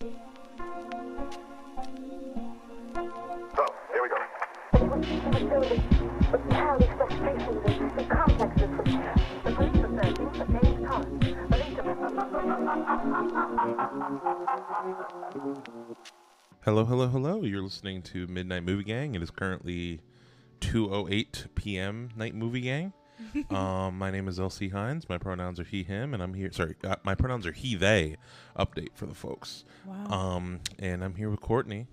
So, here we go. With entirely frustrations and complexes, the police are searching for James Thomas, Hello, hello, hello. You're listening to Midnight Movie Gang. It is currently 2:08 p.m. Night Movie Gang. My name is LC Hines. My pronouns are he, him, and I'm here. Sorry, my pronouns are he, they. Update for the folks. Wow. And I'm here with Courtney.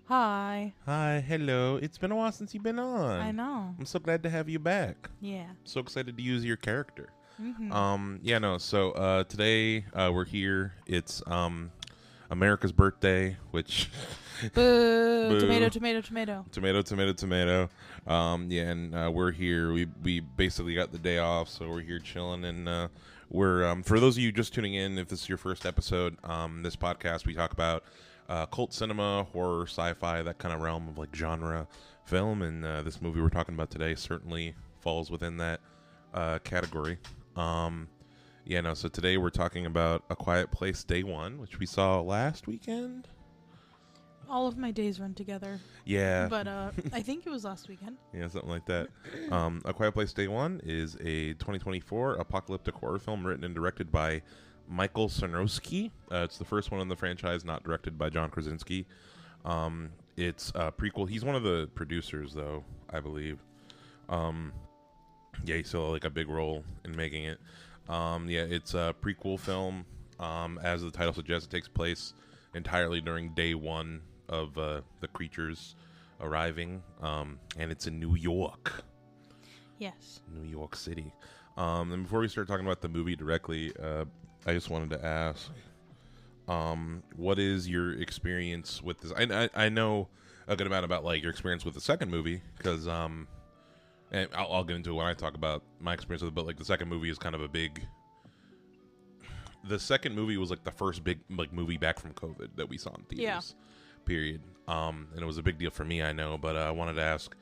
Hi. Hi, hello. It's been a while since you've been on. I know. I'm so glad to have you back. Yeah. So excited to use your character. Mm-hmm. So today we're here. It's America's birthday, which Boo. Boo. Tomato, tomato, tomato. tomato. And we're here. We basically got the day off, so we're here chilling. And we're for those of you just tuning in, if this is your first episode, this podcast we talk about cult cinema, horror, sci-fi, that kind of realm of like genre film. And this movie we're talking about today certainly falls within that category. So today we're talking about A Quiet Place Day 1, which we saw last weekend. All of my days run together. Yeah. But I think it was last weekend. Yeah, something like that. A Quiet Place Day 1 is a 2024 apocalyptic horror film written and directed by Michael Sarnowski. It's the first one in the franchise not directed by John Krasinski. It's a prequel. He's one of the producers, though, I believe. He's still like a big role in making it. It's a prequel film. As the title suggests, it takes place entirely during day one of the creatures arriving, and it's in New York. Yes. New York City. And before we start talking about the movie directly, I just wanted to ask, what is your experience with this? I know a good amount about like your experience with the second movie, because and I'll get into it when I talk about my experience with it, but like the second movie is kind of a big. The second movie was like the first big like movie back from COVID that we saw in theaters. Period. And it was a big deal for me, I know, but I wanted to ask,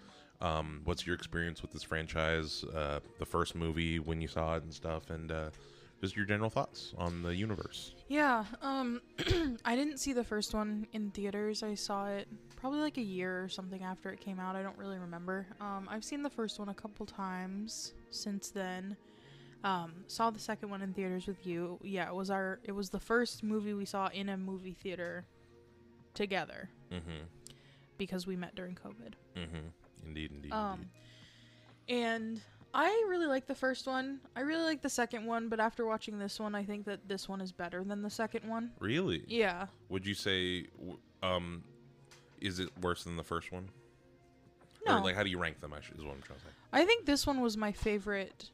what's your experience with this franchise, the first movie, when you saw it and stuff, and just your general thoughts on the universe. Yeah. I didn't see the first one in theaters. I saw it probably like a year or something after it came out. I don't really remember. I've seen the first one a couple times since then. Saw the second one in theaters with you. Yeah, it was the first movie we saw in a movie theater together. Mm-hmm. Because we met during COVID. Mm-hmm. Indeed. And I really like the first one. I really like the second one, but after watching this one, I think that this one is better than the second one. Really? Yeah. Would you say, is it worse than the first one? No. Or like, how do you rank them? Is what I'm trying to say. I think this one was my favorite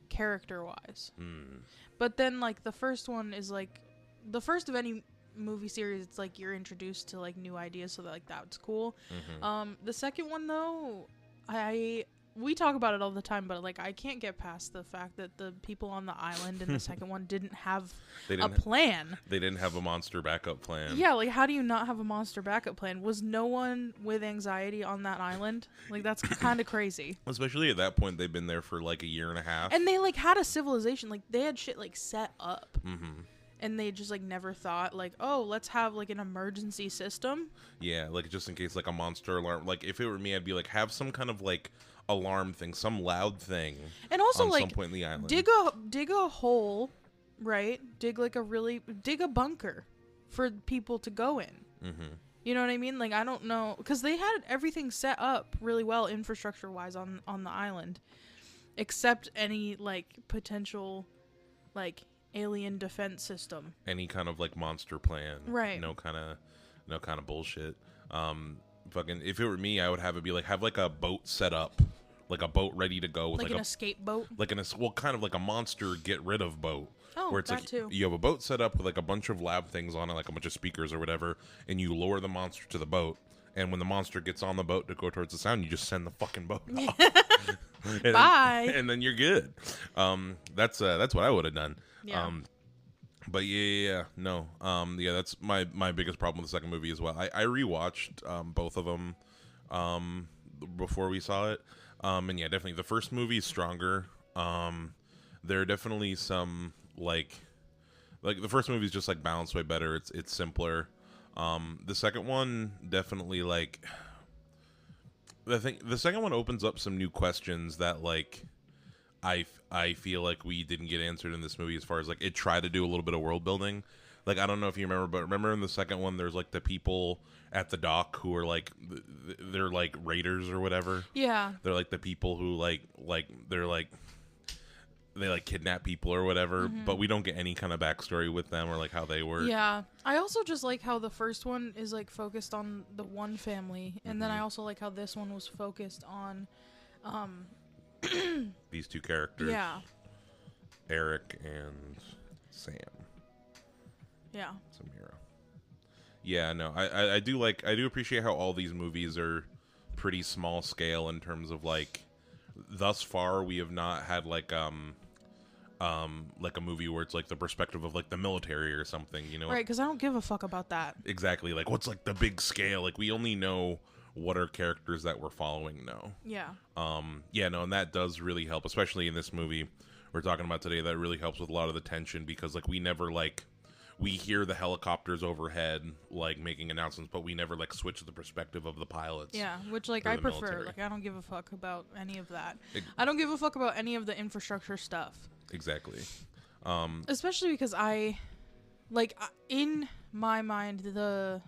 character-wise. But then, like, the first one is, like, the first of any movie series, it's, like, you're introduced to, like, new ideas, so, like, that's cool. Mm-hmm. The second one, though, we talk about it all the time, but, like, I can't get past the fact that the people on the island in the second one didn't have a plan. They didn't have a monster backup plan. Yeah, like, how do you not have a monster backup plan? Was no one with anxiety on that island? Like, that's kind of crazy. Especially at that point, they've been there for, like, a year and a half. And they, like, had a civilization. Like, they had shit, like, set up. Mm-hmm. And they just, like, never thought, like, oh, let's have, like, an emergency system. Yeah, like, just in case, like, a monster alarm. Like, if it were me, I'd be like, have some kind of, like, alarm thing, some loud thing. And also, on like, some point in the island. dig a hole, right? Dig a bunker for people to go in. Mm-hmm. You know what I mean? Like, I don't know. Because they had everything set up really well, infrastructure-wise, on the island. Except any, like, potential, like, alien defense system. Any kind of like monster plan, right? No kind of bullshit. Fucking, if it were me, I would have it be like, have like a boat set up, like a boat ready to go with like an escape boat, like kind of like a monster get rid of boat. Oh, where it's that like too. You have a boat set up with like a bunch of loud things on it, like a bunch of speakers or whatever, and you lower the monster to the boat. And when the monster gets on the boat to go towards the sound, you just send the fucking boat off. Bye. And then you're good. That's what I would have done. Yeah. But that's my biggest problem with the second movie as well. I rewatched both of them before we saw it. And yeah, definitely the first movie is stronger. There are definitely some like like the first movie is just like balanced way better. It's simpler. The second one definitely like the second one opens up some new questions that like I feel like we didn't get answered in this movie, as far as like it tried to do a little bit of world building. Like, I don't know if you remember, but remember in the second one, there's like the people at the dock who are like, they're like raiders or whatever. Yeah. They're like the people who they're like, they like kidnap people or whatever, but we don't get any kind of backstory with them or like how they work. Yeah. I also just like how the first one is like focused on the one family, and then I also like how this one was focused on These two characters. Yeah. Eric and Sam. Yeah. Samira. Yeah, no, I do appreciate how all these movies are pretty small scale in terms of like, thus far we have not had like a movie where it's like the perspective of like the military or something, you know? Right, because I don't give a fuck about that. Exactly. Like, what's like the big scale? Like, we only know what our characters that we're following know. Yeah. Yeah, no, and that does really help, especially in this movie we're talking about today. That really helps with a lot of the tension, because like we never like, we hear the helicopters overhead like making announcements, but we never like switch the perspective of the pilots. Yeah, which like or I the prefer. military. Like, I don't give a fuck about any of that. I don't give a fuck about any of the infrastructure stuff. Exactly. Especially because in my mind, the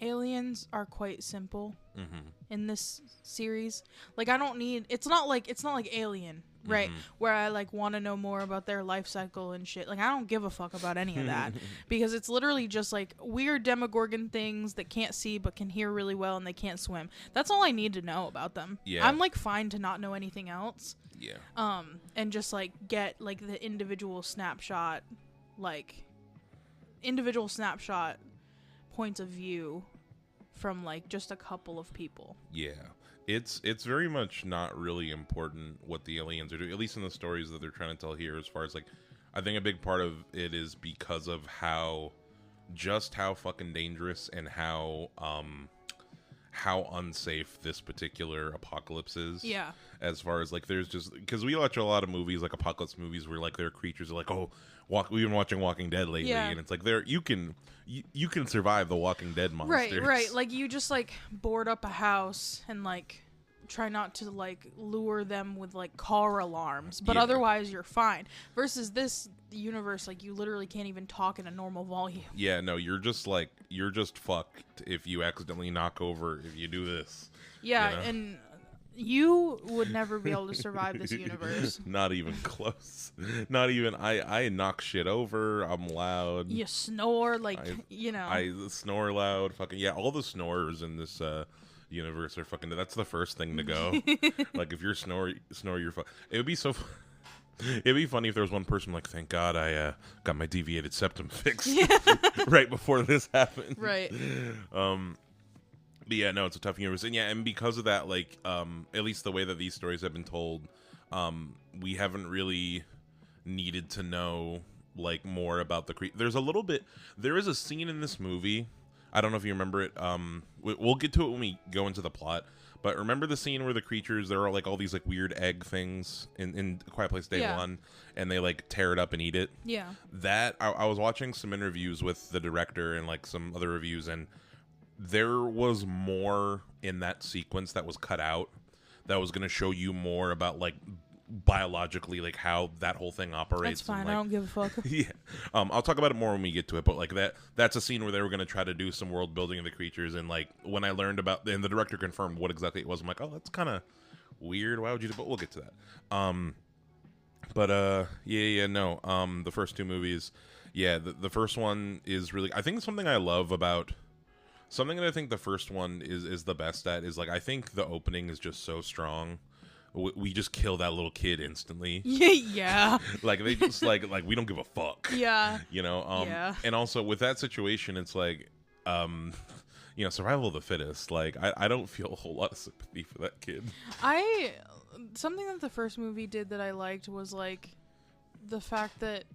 aliens are quite simple in this series. Like, I don't need. It's not like Alien, right? Where I like want to know more about their life cycle and shit. Like, I don't give a fuck about any of that, because it's literally just like weird Demogorgon things that can't see but can hear really well, and they can't swim. That's all I need to know about them. Yeah. I'm like fine to not know anything else. Yeah. And just like get like the individual snapshot points of view from like just a couple of people. Yeah. It's very much not really important what the aliens are doing, at least in the stories that they're trying to tell here, as far as like, I think a big part of it is because of how fucking dangerous and how unsafe this particular apocalypse is. Yeah. As far as like, there's just, because we watch a lot of movies, like apocalypse movies, where like there are creatures are like, oh, we've been watching Walking Dead lately, and it's like you can survive the Walking Dead monsters. Right. Like, you just like board up a house and like try not to like lure them with like car alarms, but otherwise you're fine. Versus this universe, like, you literally can't even talk in a normal volume. Yeah, no, you're just fucked if you accidentally knock over, if you do this. Yeah, you know? and you would never be able to survive this universe. Not even close. Not even. I knock shit over. I'm loud. You snore, like, I snore loud. Fucking yeah. All the snorers in this universe are fucking. That's the first thing to go. Like, if you're snore, you're fuck. It would be so. It'd be funny if there was one person like, thank God I got my deviated septum fixed right before this happened. Right. But yeah, no, it's a tough universe, and yeah, and because of that, like, at least the way that these stories have been told, we haven't really needed to know like more about the there is a scene in this movie, I don't know if you remember it, we'll get to it when we go into the plot, but remember the scene where the creatures, there are like all these like weird egg things in Quiet Place Day 1, and they like tear it up and eat it? Yeah. That, I was watching some interviews with the director and like some other reviews, and there was more in that sequence that was cut out that was going to show you more about like biologically like how that whole thing operates. That's fine. And, like, I don't give a fuck. Yeah. I'll talk about it more when we get to it, but like that's a scene where they were going to try to do some world building of the creatures, and like when I learned about, and the director confirmed what exactly it was, I'm like, oh, that's kind of weird. Why would you do? But we'll get to that. The first two movies, the first one is really, I think something I love about, something that I think the first one is the best at is, like, I think the opening is just so strong. We just kill that little kid instantly. Yeah. Like, they just, like we don't give a fuck. Yeah. You know? Yeah. And also, with that situation, it's like, survival of the fittest. Like, I don't feel a whole lot of sympathy for that kid. Something that the first movie did that I liked was, like, the fact that,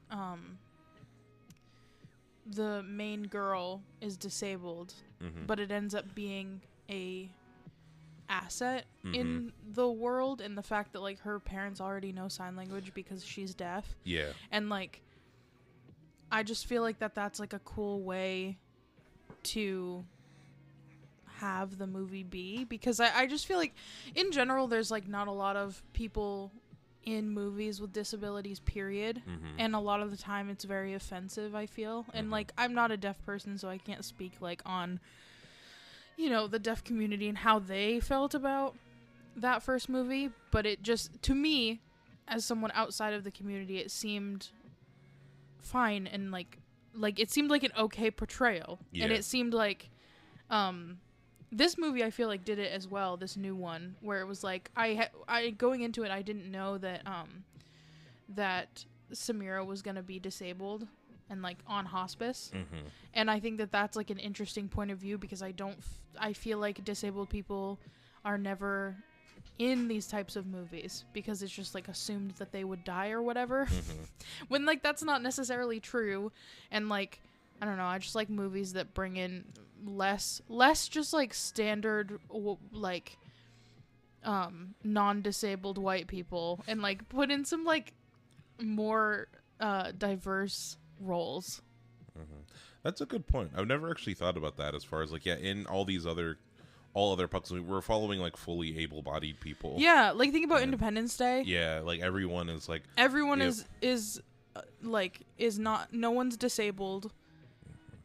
the main girl is disabled, but it ends up being a asset in the world, and the fact that like her parents already know sign language because she's deaf. Yeah. And like I just feel like that's like a cool way to have the movie be, because I just feel like in general there's like not a lot of people in movies with disabilities, period. And a lot of the time it's very offensive, I feel. And like, I'm not a deaf person, so I can't speak like on, you know, the deaf community and how they felt about that first movie, but it just, to me, as someone outside of the community, it seemed fine, and like it seemed like an okay portrayal. And it seemed like this movie, I feel like, did it as well, this new one, where it was like, I going into it, I didn't know that that Samira was gonna be disabled and like on hospice. And I think that that's like an interesting point of view, because I feel like disabled people are never in these types of movies, because it's just like assumed that they would die or whatever. When like that's not necessarily true. And like, I don't know, I just like movies that bring in less just like standard like non-disabled white people, and like put in some like more diverse roles. That's a good point. I've never actually thought about that, as far as like, yeah, in all other pucks, we're following like fully able-bodied people. Yeah, like think about Independence Day. Yeah, like everyone is like, is not, no one's disabled.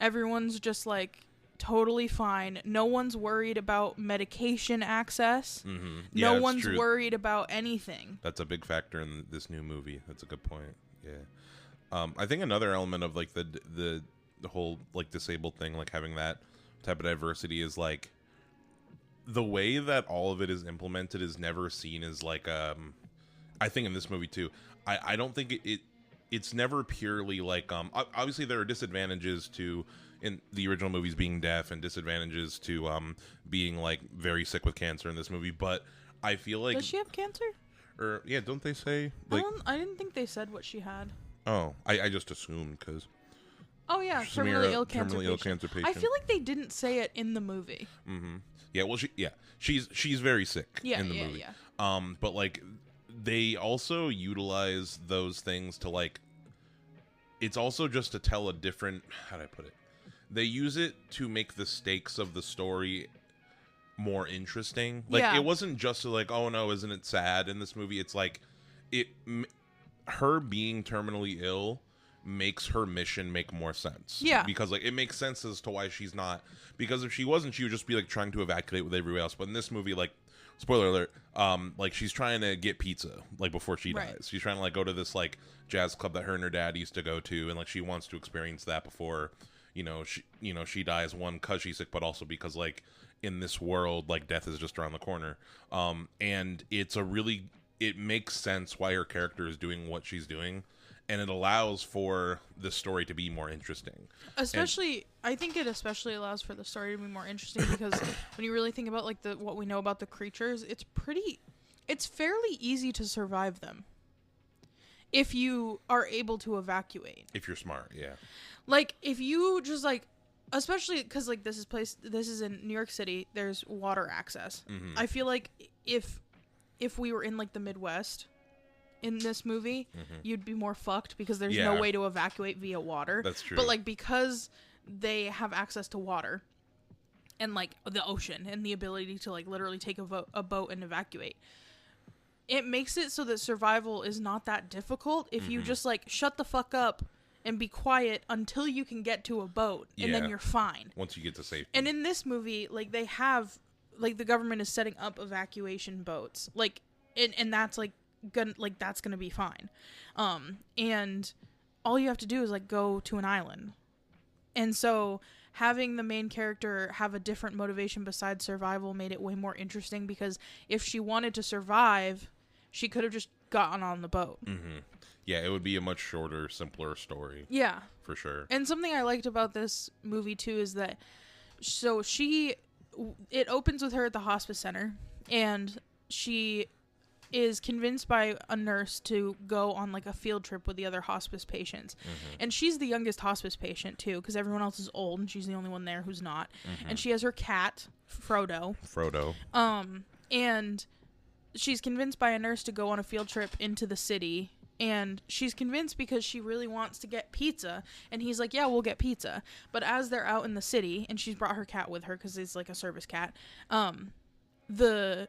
Everyone's just like totally fine. No one's worried about medication access. Yeah, no one's true. worried about anything. That's a big factor in this new movie. That's a good point. Yeah. I think another element of like the whole like disabled thing, like having that type of diversity, is like the way that all of it is implemented is never seen as like I think in this movie too, I don't think it's never purely like obviously there are disadvantages to, in the original movies, being deaf, and disadvantages to being like very sick with cancer in this movie, but I feel like, does she have cancer? Or yeah, don't they say like, I didn't think they said what she had. Oh, I just assumed, because oh yeah, terminally ill cancer patient. I feel like they didn't say it in the movie. Yeah, well, she's very sick in the movie. But like, they also utilize those things to like, it's also just to tell a different, how do I put it? They use it to make the stakes of the story more interesting. Like, it wasn't just like, oh no, isn't it sad in this movie? It's like, her being terminally ill makes her mission make more sense. Yeah. Because like, it makes sense as to why she's not, because if she wasn't, she would just be like trying to evacuate with everybody else. But in this movie, like, spoiler alert, like she's trying to get pizza like before she dies. She's trying to like go to this like jazz club that her and her dad used to go to, and like she wants to experience that before she dies, one, because she's sick, but also because like in this world, like, death is just around the corner. And it makes sense why her character is doing what she's doing, and it allows for the story to be more interesting. I think it especially allows for the story to be more interesting because when you really think about like what we know about the creatures, it's fairly easy to survive them if you are able to evacuate. If you're smart, yeah. Like, if you just like, especially because like this is in New York City, there's water access. I feel like if we were in like the Midwest in this movie, you'd be more fucked because there's no way to evacuate via water. That's true. But like, because they have access to water and like the ocean and the ability to like literally take a boat and evacuate, it makes it so that survival is not that difficult if you just like shut the fuck up and be quiet until you can get to a boat, and then you're fine. Once you get to safety. And in this movie, like, they have, like, the government is setting up evacuation boats, like, and that's like that's gonna be fine. And all you have to do is like go to an island. And so having the main character have a different motivation besides survival made it way more interesting, because if she wanted to survive, she could have just gotten on the boat. Yeah, it would be a much shorter, simpler story. Yeah. For sure. And something I liked about this movie, too, is that, so it opens with her at the hospice center, and she is convinced by a nurse to go on, like, a field trip with the other hospice patients. And she's the youngest hospice patient, too, because everyone else is old, and she's the only one there who's not. And she has her cat, Frodo. And she's convinced by a nurse to go on a field trip into the city And she's convinced because she really wants to get pizza. And he's like, yeah, we'll get pizza. But as they're out in the city, and she's brought her cat with her because it's like a service cat, the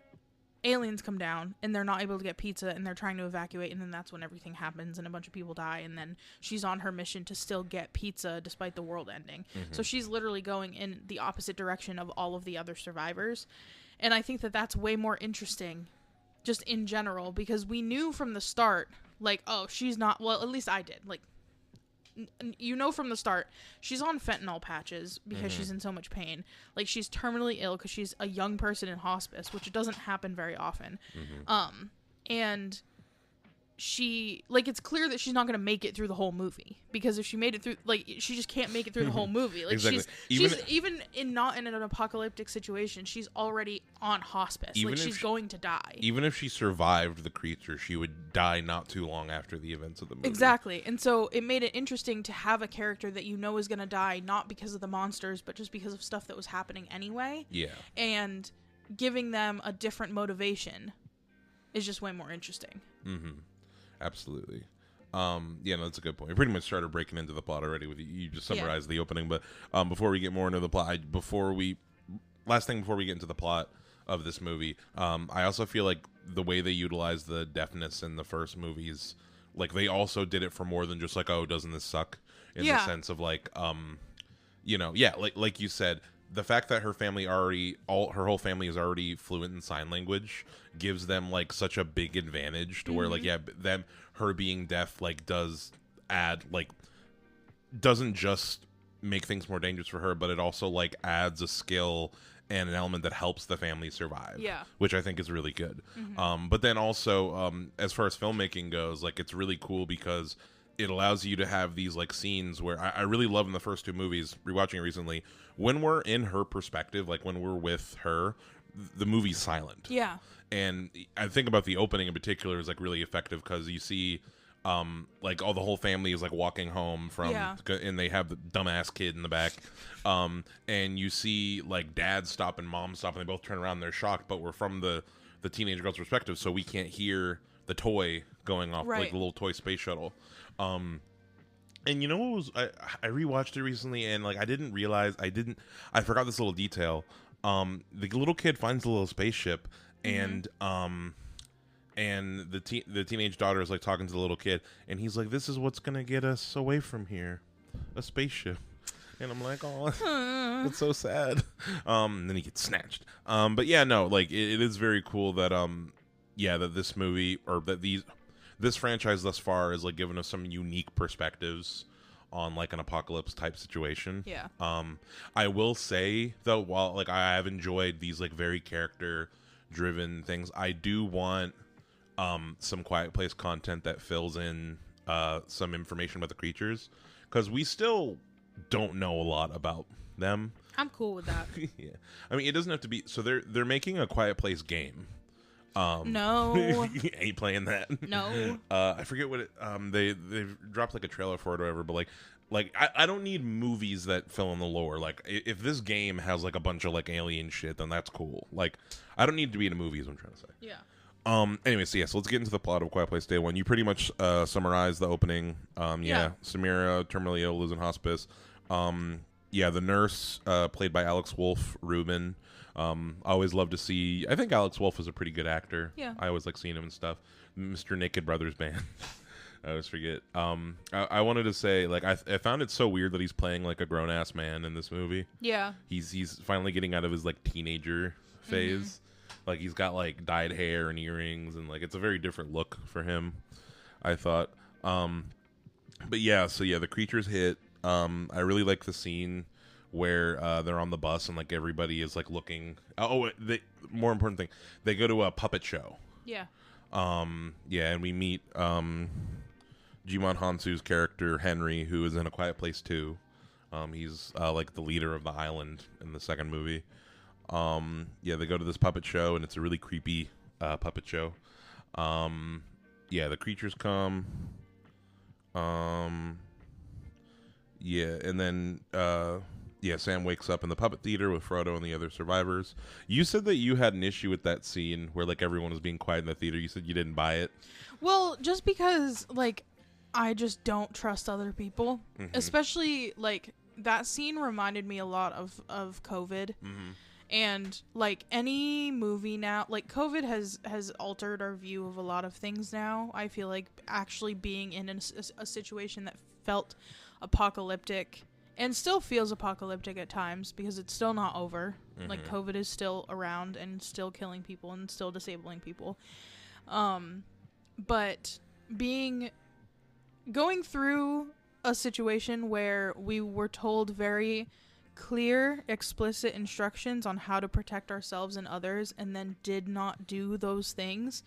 aliens come down and they're not able to get pizza and they're trying to evacuate, and then that's when everything happens and a bunch of people die, and then she's on her mission to still get pizza despite the world ending. So she's literally going in the opposite direction of all of the other survivors. And I think that that's way more interesting just in general, because we knew from the start, like, oh, she's not, well, at least I did, like, you know from the start she's on fentanyl patches because she's in so much pain. Like, she's terminally ill because she's a young person in hospice, which doesn't happen very often. And she, like, it's clear that she's not going to make it through the whole movie, because if she made it through, like, she just can't make it through the whole movie. Like, exactly. she's even in not in an apocalyptic situation, she's already on hospice. Even like, she's going to die. Even if she survived the creature, she would die not too long after the events of the movie. Exactly. And so it made it interesting to have a character that you know is going to die, not because of the monsters, but just because of stuff that was happening anyway. Yeah. And giving them a different motivation is just way more interesting. Absolutely. Yeah, no, that's a good point. We pretty much started breaking into the plot already with you. You just summarized the opening, but before we get more into the plot, last thing before we get into the plot of this movie, I also feel like the way they utilized the deafness in the first movies, like, they also did it for more than just like, oh, doesn't this suck? In the sense of like, like you said, the fact that her family her whole family is already fluent in sign language gives them like such a big advantage to where, like, her being deaf, like, does add, like, doesn't just make things more dangerous for her, but it also, like, adds a skill and an element that helps the family survive. Yeah. Which I think is really good. But then also, as far as filmmaking goes, like, it's really cool because it allows you to have these, like, scenes where I really love in the first two movies, rewatching it recently, when we're in her perspective, like, when we're with her, the movie's silent. Yeah. And I think about the opening in particular is, like, really effective because you see, like, the whole family is, like, walking home from, and they have the dumbass kid in the back, and you see, like, dad stop and mom stop, and they both turn around and they're shocked, but we're from the teenage girl's perspective, so we can't hear the toy going off, like the little toy space shuttle. And you know what was, I rewatched it recently, and, like, I didn't realize, I forgot this little detail. The little kid finds the little spaceship, and the teenage daughter is, like, talking to the little kid, and he's like, "This is what's gonna get us away from here, a spaceship." And I'm like, "Oh, that's so sad." And then he gets snatched. But yeah, no, like, it is very cool that that this movie, or that this franchise thus far has, like, given us some unique perspectives on, like, an apocalypse type situation. Yeah. I will say though, while, like, I have enjoyed these, like, very character driven things, I do want some Quiet Place content that fills in some information about the creatures, because we still don't know a lot about them. I'm cool with that. Yeah. I mean, it doesn't have to be, so they're making a Quiet Place game. No. Ain't playing that. No. I forget what it, they've dropped, like, a trailer for it or whatever, but like I don't need movies that fill in the lore. Like, if this game has, like, a bunch of, like, alien shit, then that's cool. Like, I don't need to be in a movie, is what I'm trying to say. Yeah. Anyway, so let's get into the plot of Quiet Place Day One. You pretty much summarized the opening. Samira, terminally ill, lives in hospice. The nurse, played by Alex Wolff Rubin. I always love to see, I think Alex Wolff is a pretty good actor. Yeah. I always like seeing him and stuff. Mr. Naked Brothers Band. I always forget. I wanted to say, like, I found it so weird that he's playing, like, a grown-ass man in this movie. Yeah. He's finally getting out of his, like, teenager phase. Like, he's got, like, dyed hair and earrings, and, like, it's a very different look for him, I thought. But yeah, so yeah, the creatures hit. I really like the scene where they're on the bus and, like, everybody is, like, looking. More important thing, they go to a puppet show. Yeah. And we meet Jimon Hansu's character Henry, who is in A Quiet Place 2. He's like the leader of the island in the second movie. They go to this puppet show, and it's a really creepy puppet show. The creatures come. And then Yeah, Sam wakes up in the puppet theater with Frodo and the other survivors. You said that you had an issue with that scene where like everyone was being quiet in the theater. You said you didn't buy it. Well, just because like I just don't trust other people, especially like that scene reminded me a lot of COVID. And like any movie now, like COVID has altered our view of a lot of things now. I feel like actually being in a situation that felt apocalyptic and still feels apocalyptic at times because it's still not over. Like COVID is still around and still killing people and still disabling people. But going through a situation where we were told very clear, explicit instructions on how to protect ourselves and others and then did not do those things.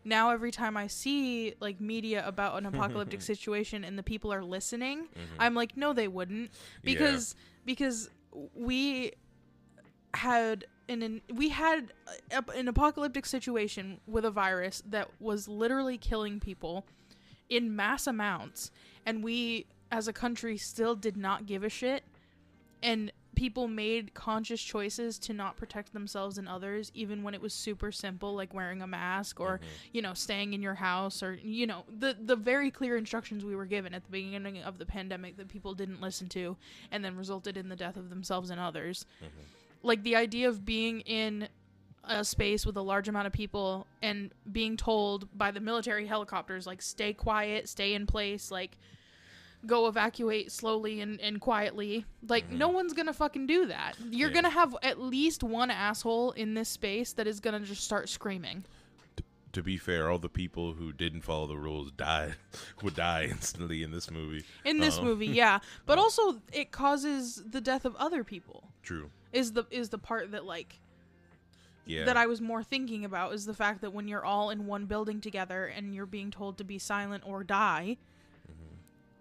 Now every time I see like media about an apocalyptic situation and the people are listening, I'm like, no, they wouldn't, because we had an apocalyptic situation with a virus that was literally killing people in mass amounts, and we as a country still did not give a shit, and people made conscious choices to not protect themselves and others, even when it was super simple, like wearing a mask or, staying in your house or, the very clear instructions we were given at the beginning of the pandemic that people didn't listen to and then resulted in the death of themselves and others. Like the idea of being in a space with a large amount of people and being told by the military helicopters, like, stay quiet, stay in place, like, go evacuate slowly and quietly. Like, no one's gonna fucking do that. You're gonna have at least one asshole in this space that is gonna just start screaming. To be fair, all the people who didn't follow the rules would die instantly in this movie. In this movie, yeah. But also, it causes the death of other people. True. Is the part that, like... that I was more thinking about, is the fact that when you're all in one building together and you're being told to be silent or die...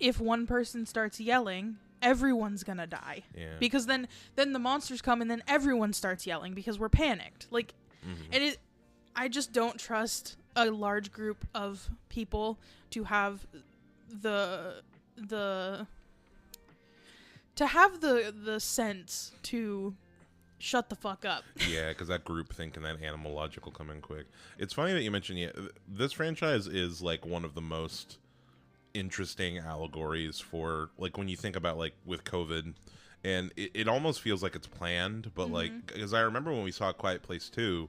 if one person starts yelling, everyone's gonna die. Yeah. Because then the monsters come and then everyone starts yelling because we're panicked. Like, and I just don't trust a large group of people to have the sense to shut the fuck up. Yeah, because that group think and that animal logic will come in quick. It's funny that you mentioned this franchise is like one of the most interesting allegories for, like, when you think about, like, with COVID, and it almost feels like it's planned, but like, because I remember when we saw Quiet Place 2,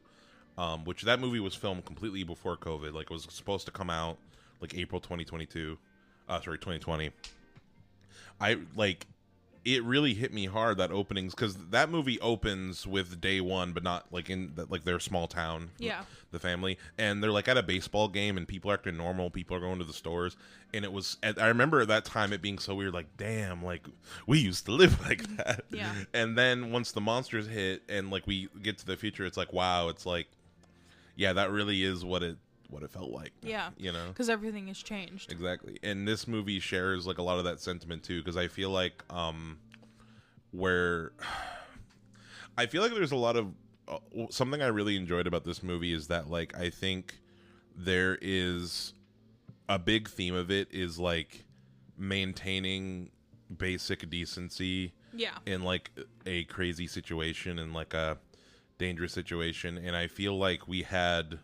which that movie was filmed completely before COVID. Like, it was supposed to come out like April 2020. It really hit me hard, that openings, because that movie opens with day one, but not like in like their small town, the family, and they're like at a baseball game, and people are acting normal, people are going to the stores, and it was, I remember at that time it being so weird, like, damn, like, we used to live like that. And then once the monsters hit and like we get to the future, it's like, wow, it's like, yeah, that really is what it felt like. Yeah. Because everything has changed. Exactly. And this movie shares like a lot of that sentiment too, because I feel like there's a lot of something I really enjoyed about this movie is that, like, I think there is a big theme of it is like maintaining basic decency in like a crazy situation and like a dangerous situation. And I feel like we had,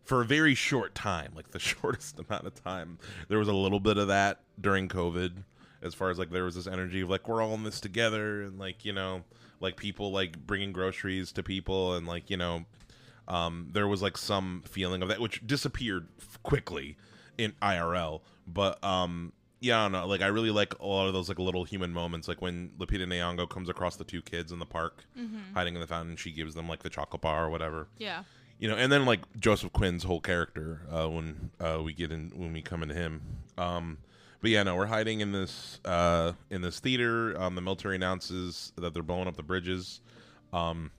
for a very short time, like the shortest amount of time, there was a little bit of that during COVID, as far as like there was this energy of like, we're all in this together, and like, like people like bringing groceries to people, and like, there was like some feeling of that, which disappeared quickly in IRL. But yeah, I don't know, like, I really like a lot of those like little human moments, like when Lupita Nyong'o comes across the two kids in the park hiding in the fountain, she gives them like the chocolate bar or whatever. And then like Joseph Quinn's whole character when we come into him. But yeah, no, we're hiding in this theater. The military announces that they're blowing up the bridges. And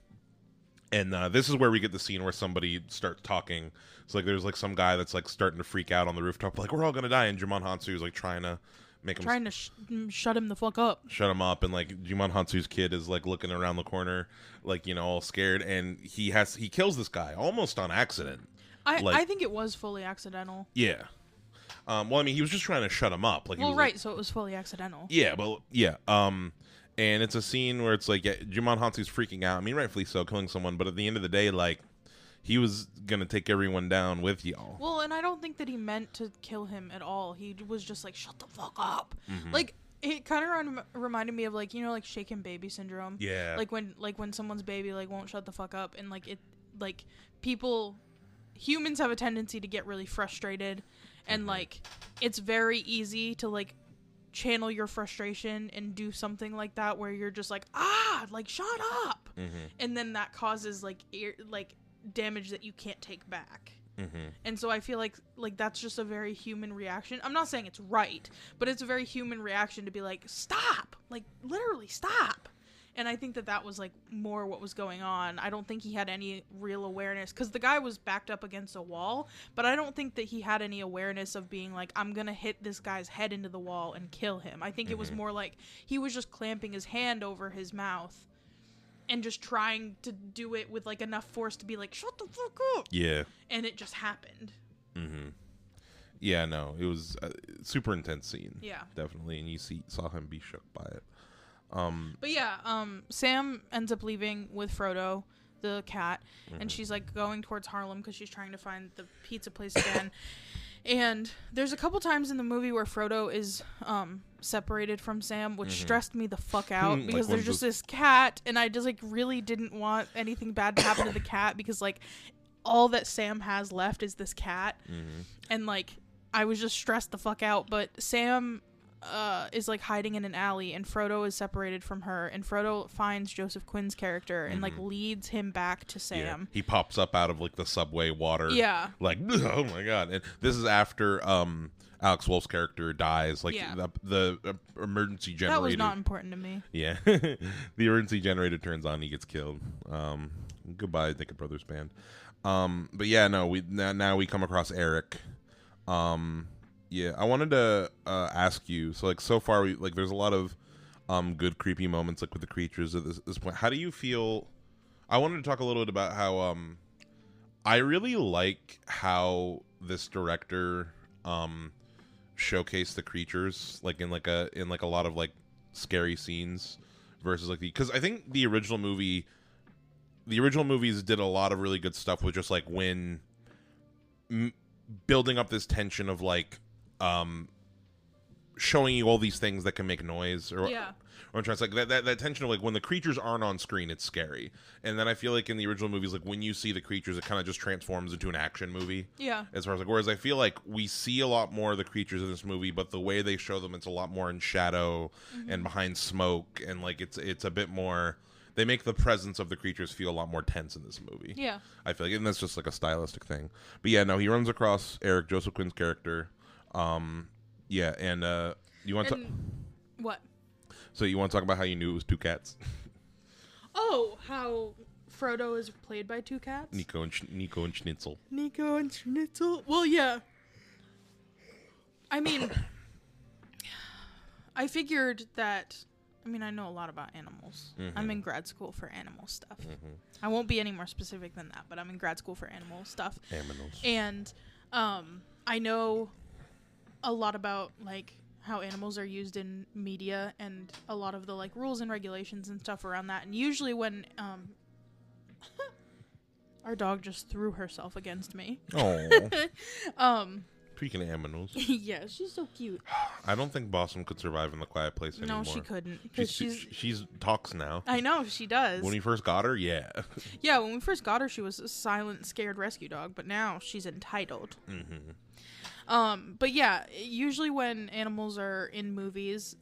this is where we get the scene where somebody starts talking. It's like there's like some guy that's like starting to freak out on the rooftop, like, we're all gonna die. And Jumon Hansu is like trying to shut him the fuck up. Shut him up. And like Jumon Hansu's kid is like looking around the corner, like, all scared. And he kills this guy almost on accident. I think it was fully accidental. Yeah. Well, I mean, he was just trying to shut him up. Like, well, right. So it was fully accidental. Yeah. Well, yeah. And it's a scene where it's like, yeah, Jumon Hansu's freaking out. I mean, rightfully so, killing someone. But at the end of the day, like, he was going to take everyone down with y'all. Well, and I don't think that he meant to kill him at all. He was just like, shut the fuck up. Like, it kind of reminded me of, like, you know, like, shaken baby syndrome. Yeah. Like, when someone's baby, like, won't shut the fuck up. And, like, humans have a tendency to get really frustrated. And, like, it's very easy to, like, channel your frustration and do something like that where you're just like, like, shut up. And then that causes like damage that you can't take back. And so I feel like that's just a very human reaction. I'm not saying it's right, but it's a very human reaction to be like, stop, like, literally stop. And I think that was, like, more what was going on. I don't think he had any real awareness. Because the guy was backed up against a wall. But I don't think that he had any awareness of being like, I'm going to hit this guy's head into the wall and kill him. I think it was more like he was just clamping his hand over his mouth. And just trying to do it with, like, enough force to be like, shut the fuck up. Yeah. And it just happened. Yeah, no. It was a super intense scene. Yeah. Definitely. And you saw him be shook by it. But yeah, Sam ends up leaving with Frodo, the cat, and she's like going towards Harlem because she's trying to find the pizza place again. And there's a couple times in the movie where Frodo is separated from Sam, which stressed me the fuck out because there's just this cat, and I just, like, really didn't want anything bad to happen to the cat because, like, all that Sam has left is this cat. And, like, I was just stressed the fuck out. But Sam is, like, hiding in an alley, and Frodo is separated from her, and Frodo finds Joseph Quinn's character and like leads him back to Sam. Yeah. He pops up out of, like, the subway water. Yeah. Like, oh my god. And this is after Alex Wolff's character dies. Like, the emergency generator. That was not important to me. Yeah. The emergency generator turns on, he gets killed. Goodbye, Naked Brothers band. But yeah, no, now we come across Eric. Yeah, I wanted to ask you. So, like, so far, there's a lot of good creepy moments, like, with the creatures at this point. How do you feel? I wanted to talk a little bit about how I really like how this director showcased the creatures, like, in a lot of, like, scary scenes versus, like, because I think the original movies did a lot of really good stuff with just, like, when building up this tension of, like, showing you all these things that can make noise, or I'm trying to say, like, that tension of, like, when the creatures aren't on screen, it's scary. And then I feel like in the original movies, like, when you see the creatures, it kind of just transforms into an action movie. Yeah. As far as, like, whereas I feel like we see a lot more of the creatures in this movie, but the way they show them, it's a lot more in shadow and behind smoke, and, like, it's a bit more. They make the presence of the creatures feel a lot more tense in this movie. Yeah. I feel like, and that's just, like, a stylistic thing. But yeah, no, he runs across Eric, Joseph Quinn's character. Yeah, and you want to what? So you want to talk about how you knew it was two cats? Oh, how Frodo is played by two cats? Nico and Schnitzel. Nico and Schnitzel. Well, yeah. I mean, I figured that. I mean, I know a lot about animals. I'm in grad school for animal stuff. I won't be any more specific than that, but I'm in grad school for animal stuff. Animals. And I know a lot about, like, how animals are used in media and a lot of the, like, rules and regulations and stuff around that. And usually when our dog just threw herself against me. Oh. Speaking of animals. Yeah, she's so cute. I don't think Blossom could survive in the quiet place anymore. No, she couldn't. She's talks now. I know, she does. When we first got her, yeah. Yeah, when we first got her, she was a silent, scared rescue dog, but now she's entitled. But yeah, usually when animals are in movies,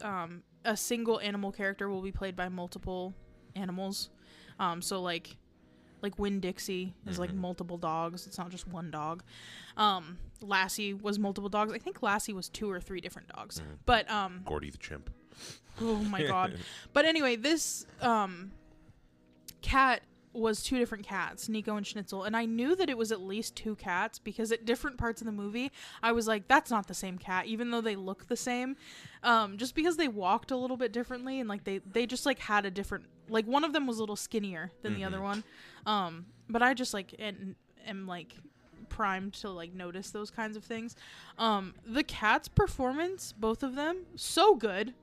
a single animal character will be played by multiple animals. So like Winn-Dixie is like multiple dogs. It's not just one dog. Lassie was multiple dogs. I think Lassie was 2 or 3 different dogs. But Gordy the chimp. Oh my god. But anyway, this cat was 2 different cats, Nico and Schnitzel, and I knew that it was at least 2 cats because at different parts of the movie I was like, that's not the same cat, even though they look the same, just because they walked a little bit differently, and like they just like had a different, like, one of them was a little skinnier than the other one, but I just like am like primed to like notice those kinds of things. The cat's performance, both of them, so good.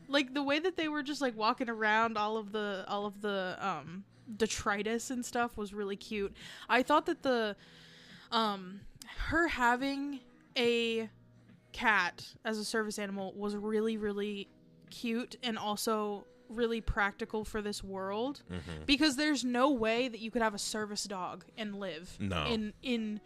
Like the way that they were just like walking around all of the detritus and stuff was really cute. I thought that the her having a cat as a service animal was really, really cute and also really practical for this world, because there's no way that you could have a service dog and live in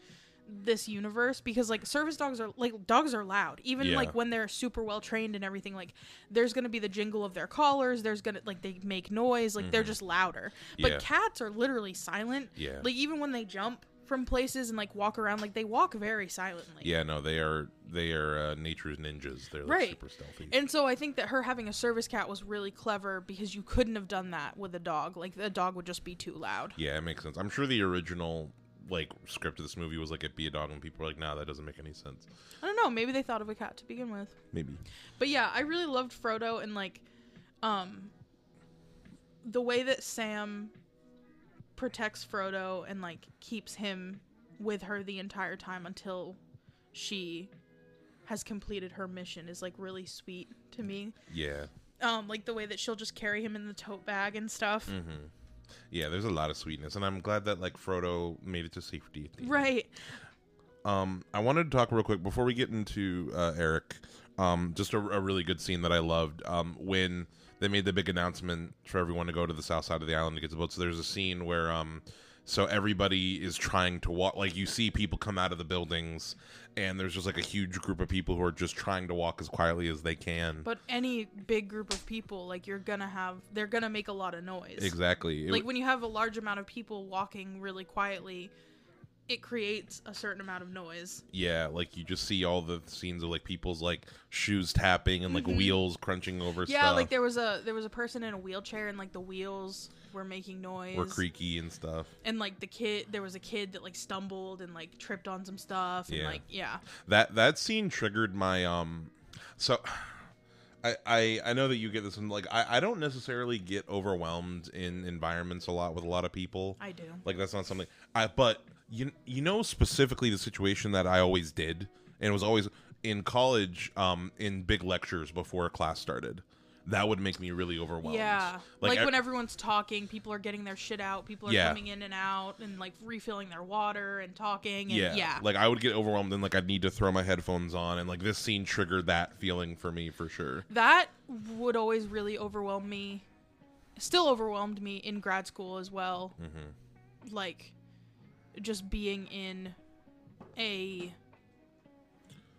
this universe, because like service dogs are loud, even like when they're super well trained and everything. Like there's gonna be the jingle of their collars, there's gonna like they make noise, like they're just louder. But cats are literally silent. Like even when they jump from places and like walk around, like they walk very silently. They are nature's ninjas. They're like super stealthy. And so I think that her having a service cat was really clever, because you couldn't have done that with a dog. Like the dog would just be too loud. Yeah, it makes sense. I'm sure the original like script of this movie was like, it be a dog, and people were like, nah, that doesn't make any sense. I don't know, maybe they thought of a cat to begin with. Maybe. But yeah, I really loved Frodo, and like the way that Sam protects Frodo and like keeps him with her the entire time until she has completed her mission is like really sweet to me. Yeah. Like the way that she'll just carry him in the tote bag and stuff. Yeah, there's a lot of sweetness, and I'm glad that like Frodo made it to safety. Right. I wanted to talk real quick before we get into Eric. Just a really good scene that I loved. When they made the big announcement for everyone to go to the south side of the island to get the boat. So there's a scene where so everybody is trying to walk. Like you see people come out of the buildings, and there's just like a huge group of people who are just trying to walk as quietly as they can. But any big group of people, like they're gonna make a lot of noise. Exactly. Like when you have a large amount of people walking really quietly, it creates a certain amount of noise. Yeah, like you just see all the scenes of like people's like shoes tapping and like wheels crunching over stuff. Yeah, like there was a person in a wheelchair, and like the wheels were making noise. Were creaky and stuff. And like there was a kid that like stumbled and like tripped on some stuff, and like That scene triggered my so I know that you get this, and like I don't necessarily get overwhelmed in environments a lot with a lot of people. I do. Like that's not something but you know specifically the situation that I always did, and it was always in college, in big lectures before a class started. That would make me really overwhelmed. Yeah. Like when everyone's talking, people are getting their shit out, people are coming in and out and like refilling their water and talking, and like I would get overwhelmed, and like I'd need to throw my headphones on, and like this scene triggered that feeling for me for sure. That would always really overwhelm me. Still overwhelmed me in grad school as well. Like just being in an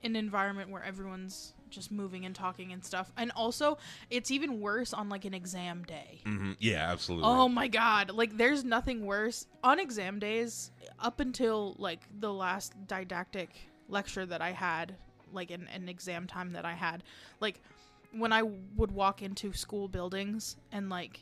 environment where everyone's just moving and talking and stuff. And also it's even worse on like an exam day. Yeah, absolutely. Oh my god, like there's nothing worse on exam days. Up until like the last didactic lecture that I had, like an exam time that I had, like when I would walk into school buildings and like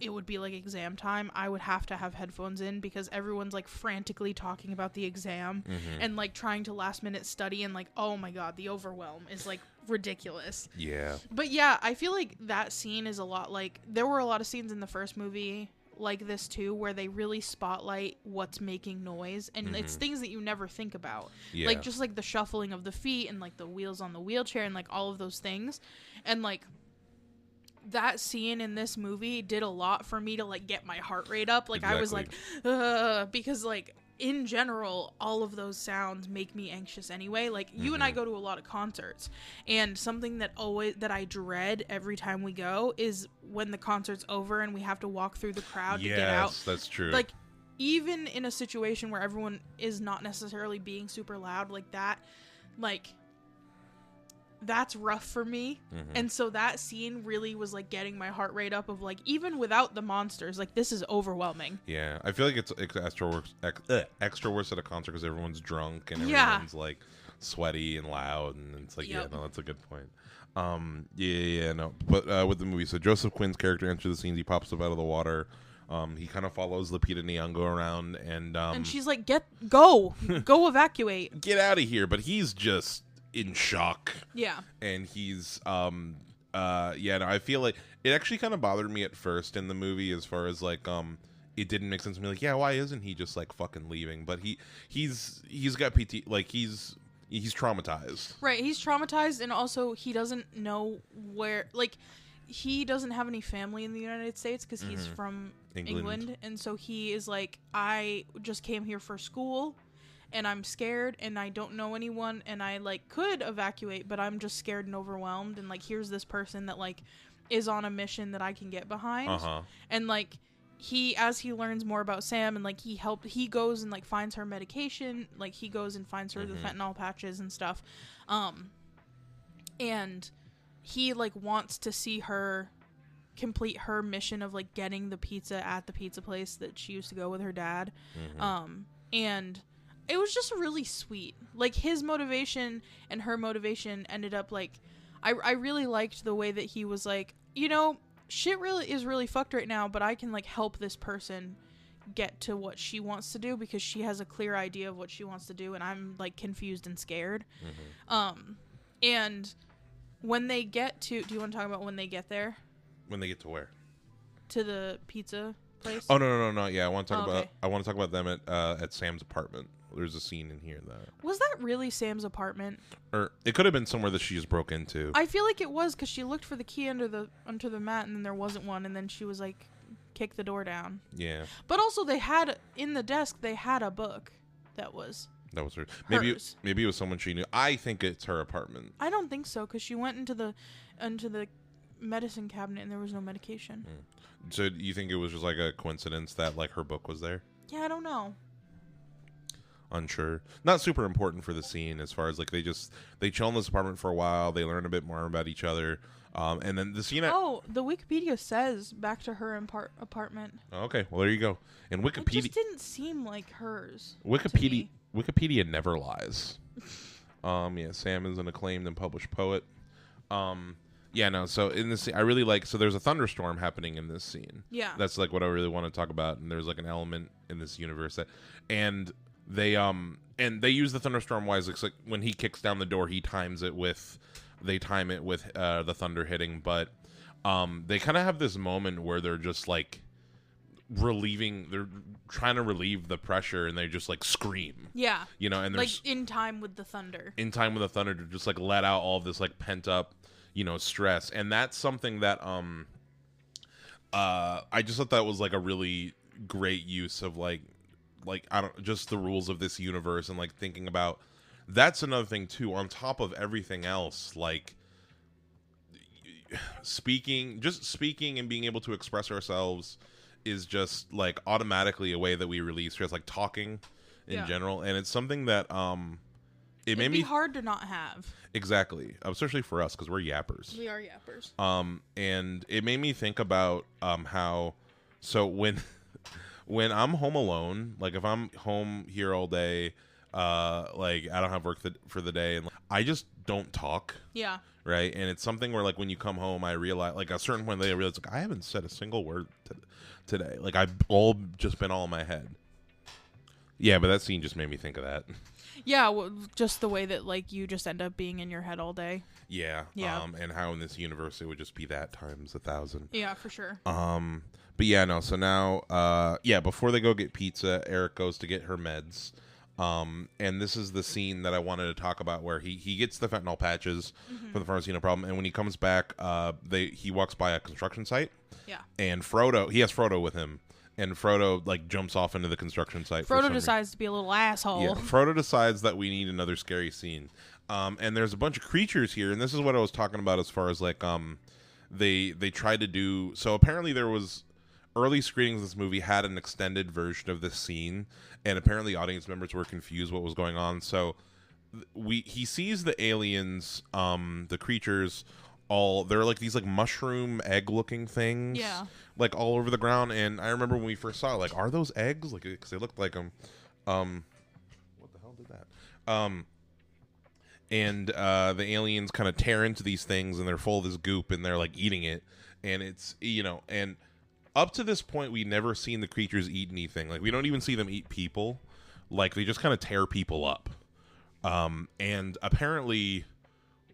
it would be like exam time, I would have to have headphones in because everyone's like frantically talking about the exam and like trying to last minute study, and like, oh my god, the overwhelm is like ridiculous. Yeah. But yeah, I feel like that scene is a lot like, there were a lot of scenes in the first movie like this too, where they really spotlight what's making noise, and it's things that you never think about. Like just like the shuffling of the feet and like the wheels on the wheelchair and like all of those things. And like that scene in this movie did a lot for me to like get my heart rate up. Like I was like, because like in general, all of those sounds make me anxious anyway. Like you and I go to a lot of concerts, and something that I dread every time we go is when the concert's over and we have to walk through the crowd to get out. Yes, that's true. Like even in a situation where everyone is not necessarily being super loud like that, like that's rough for me. And so that scene really was like getting my heart rate up of like, even without the monsters, like this is overwhelming. Yeah, I feel like it's extra worse at a concert because everyone's drunk and everyone's like sweaty and loud, and it's like yeah, no, that's a good point. No, but with the movie, so Joseph Quinn's character enters the scene. He pops up out of the water. He kind of follows Lupita Nyong'o around, and she's like, go evacuate, get out of here. But he's just in shock. Yeah. And he's I feel like it actually kind of bothered me at first in the movie, as far as like it didn't make sense to me, like, yeah, why isn't he just like fucking leaving? But he's got PT, like he's he's traumatized. Right, he's traumatized, and also he doesn't know where, like, he doesn't have any family in the United States because he's from England, and so he is like, I just came here for school, and I'm scared, and I don't know anyone, and I, like, could evacuate, but I'm just scared and overwhelmed, and, like, here's this person that, like, is on a mission that I can get behind, and, like, as he learns more about Sam, and, like, he goes and, like, finds her medication, like, he goes and finds her the fentanyl patches and stuff, and he, like, wants to see her complete her mission of, like, getting the pizza at the pizza place that she used to go with her dad, and it was just really sweet. Like, his motivation and her motivation ended up, like, I really liked the way that he was like, you know, shit really is really fucked right now, but I can, like, help this person get to what she wants to do because she has a clear idea of what she wants to do, and I'm, like, confused and scared. And when they get to, do you want to talk about when they get there? When they get to where? To the pizza place? Oh, no. Yeah, I want to talk about them at Sam's apartment. There's a scene in here that... Was that really Sam's apartment? Or it could have been somewhere that she just broke into. I feel like it was, because she looked for the key under the mat, and then there wasn't one, and then she was like, kick the door down. Yeah. But also, they had, in the desk, they had a book that was her. Hers. Maybe it was someone she knew. I think it's her apartment. I don't think so, because she went into the medicine cabinet, and there was no medication. So you think it was just like a coincidence that, like, her book was there? Yeah, I don't know. Unsure. Not super important for the scene, as far as, like, they chill in this apartment for a while, they learn a bit more about each other, and then the scene... the Wikipedia says back to her apartment. Okay, well, there you go. And Wikipedia... It just didn't seem like hers. Wikipedia never lies. Yeah, Sam is an acclaimed and published poet. Yeah, no, so in this scene, I really like... So there's a thunderstorm happening in this scene. Yeah. That's, like, what I really want to talk about, and there's, like, an element in this universe that... And they use the thunderstorm wisely. Like, when he kicks down the door, they time it with the thunder hitting, but they kind of have this moment where they're just, like, they're trying to relieve the pressure, and they just, like, scream. Yeah. You know, and like, in time with the thunder. In time with the thunder, to just, like, let out all of this, like, pent up, you know, stress. And that's something that I just thought that was, like, a really great use of, like just the rules of this universe, and, like, thinking about... That's another thing too, on top of everything else, like, speaking and being able to express ourselves is just, like, automatically a way that we release stress, like talking in general, and it's something that It'd be hard to not have. Exactly, especially for us, because we're yappers. We are yappers. And it made me think about how, so when I'm home alone, like, if I'm home here all day, like, I don't have work for the day, and I just don't talk. Yeah. Right, and it's something where, like, when you come home, I realize, like, a certain point, I realize, like, I haven't said a single word today. Like, I've just been all in my head. Yeah, but that scene just made me think of that. Yeah, well, just the way that, like, you just end up being in your head all day. Yeah. Yeah. And how in this universe it would just be that times 1,000. Yeah, for sure. But yeah, no. So now, before they go get pizza, Eric goes to get her meds. And this is the scene that I wanted to talk about, where he gets the fentanyl patches for the pharmacy, no problem. And when he comes back, he walks by a construction site. Yeah. And he has Frodo with him. And Frodo, like, jumps off into the construction site. Frodo decides to be a little asshole. Yeah, Frodo decides that we need another scary scene. And there's a bunch of creatures here, and this is what I was talking about as far as, like, they tried to do... So apparently there was... Early screenings of this movie had an extended version of this scene, and apparently audience members were confused what was going on. So he sees the aliens, the creatures... they're like these, like, mushroom egg-looking things, like, all over the ground. And I remember when we first saw it, like, are those eggs? Like, because they looked like them. What the hell did that? And the aliens kind of tear into these things, and they're full of this goop, and they're, like, eating it. And it's, you know, and up to this point, we never seen the creatures eat anything. Like, we don't even see them eat people. Like, they just kind of tear people up. And apparently...